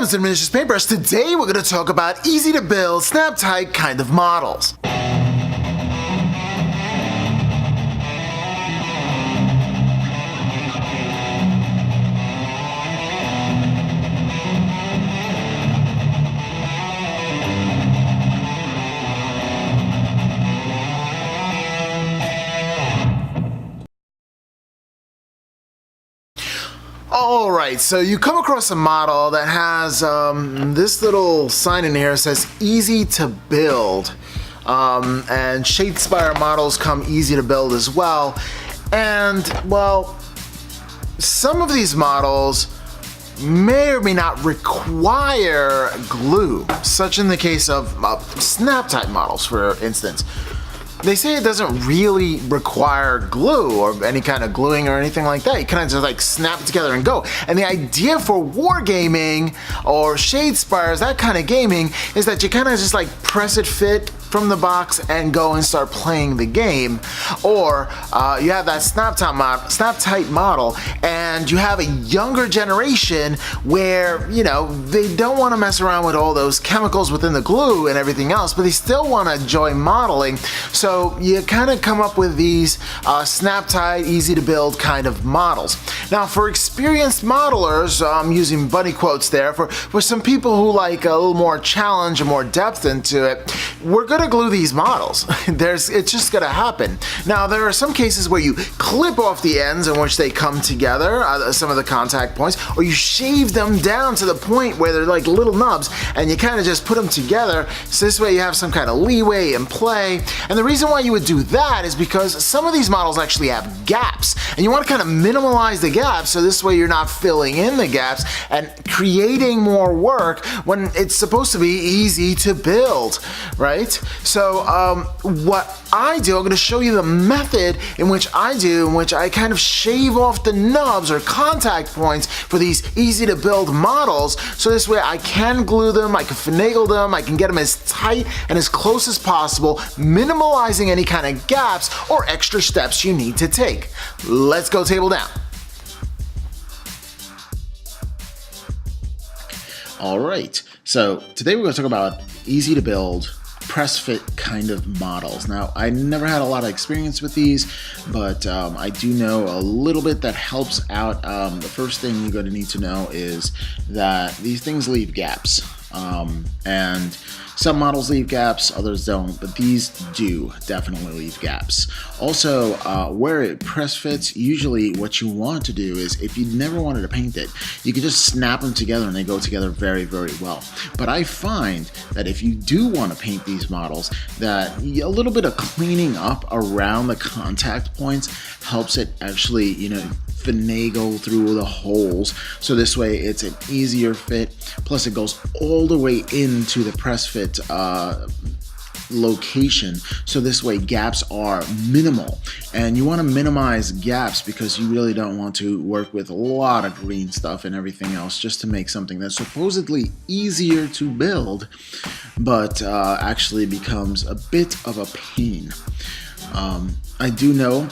Welcome to Miniatures Paintbrush. Today we're going to talk about easy to build, snap tight kind of models. Alright, so you come across a model that has this little sign in here that says easy to build. And Shadespire models come easy to build as well. And, well, some of these models may or may not require glue, such in the case of snap-tight models, for instance. They say it doesn't really require glue or any kind of gluing or anything like that. You kind of just like snap it together and go. And the idea for wargaming or Shadespires, that kind of gaming, is that you kind of just like press it fit from the box and go and start playing the game. Or you have that snap-tight model and you have a younger generation where, you know, they don't want to mess around with all those chemicals within the glue and everything else, but they still want to enjoy modeling. So you kind of come up with these snap-tight, easy to build kind of models. Now for experienced modelers, I'm using bunny quotes there, for some people who like a little more challenge and more depth into it, we're going to glue these models. It's just going to happen. Now there are some cases where you clip off the ends in which they come together, some of the contact points, or you shave them down to the point where they're like little nubs and you kind of just put them together, so this way you have some kind of leeway and play. And the reason why you would do that is because some of these models actually have gaps and you want to kind of minimize the gaps, so this way you're not filling in the gaps and creating more work when it's supposed to be easy to build, right? So what I do, I'm going to show you the method in which I kind of shave off the nubs or contact points for these easy to build models, so this way I can glue them, I can finagle them, I can get them as tight and as close as possible, minimalizing any kind of gaps or extra steps you need to take. Let's go table down. Alright, so today we're going to talk about easy to build, press fit kind of models. Now, I never had a lot of experience with these, but I do know a little bit that helps out. The first thing you're going to need to know is that these things leave gaps. And some models leave gaps, others don't, but these do definitely leave gaps. Also, where it press fits, usually what you want to do is, if you never wanted to paint it, you can just snap them together and they go together very, very well. But I find that if you do want to paint these models, that a little bit of cleaning up around the contact points helps it actually, you know, finagle through the holes, so this way it's an easier fit, plus it goes all the way into the press fit location, so this way gaps are minimal. And you want to minimize gaps because you really don't want to work with a lot of green stuff and everything else just to make something that's supposedly easier to build but actually becomes a bit of a pain. I do know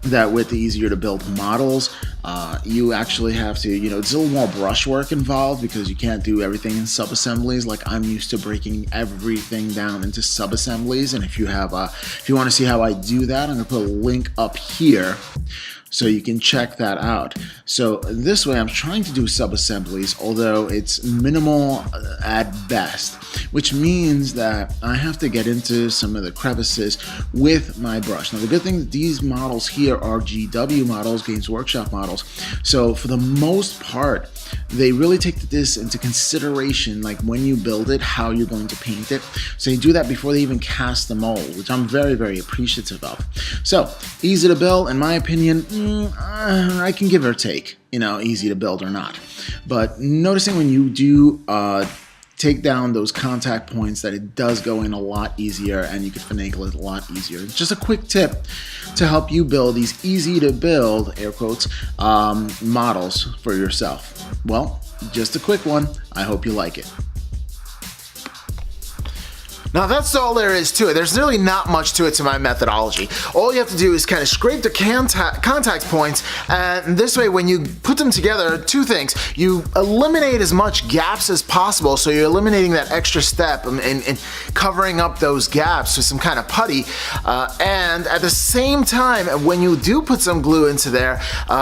that with the easier to build models, you actually have to, you know, it's a little more brushwork involved because you can't do everything in sub-assemblies. Like, I'm used to breaking everything down into sub-assemblies, and if you want to see how I do that, I'm going to put a link up here so you can check that out. So this way I'm trying to do sub-assemblies, although it's minimal at best, which means that I have to get into some of the crevices with my brush. Now the good thing is these models here are GW models, Games Workshop models, so for the most part they really take this into consideration, like when you build it, how you're going to paint it. So you do that before they even cast the mold, which I'm very, very appreciative of. So easy to build, in my opinion, I can give or take, you know, easy to build or not. But noticing when you do take down those contact points that it does go in a lot easier and you can finagle it a lot easier. It's just a quick tip to help you build these easy to build, air quotes, models for yourself. Well, just a quick one. I hope you like it. Now that's all there is to it. There's really not much to it to my methodology. All you have to do is kind of scrape the contact points, and this way when you put them together, two things. You eliminate as much gaps as possible, so you're eliminating that extra step and covering up those gaps with some kind of putty, and at the same time, when you do put some glue into there,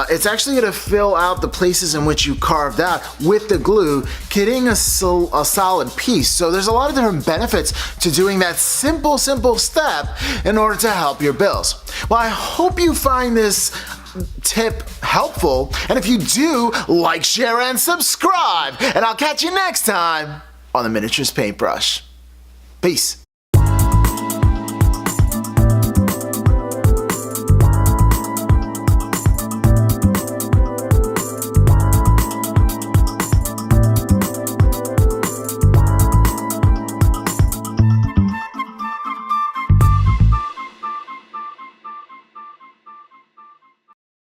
it's actually going to fill out the places in which you carved out with the glue, getting a solid piece. So there's a lot of different benefits to doing that simple step in order to help your bills. Well, I hope you find this tip helpful, and if you do, like, share, and subscribe, and I'll catch you next time on the Miniatures Paintbrush. Peace.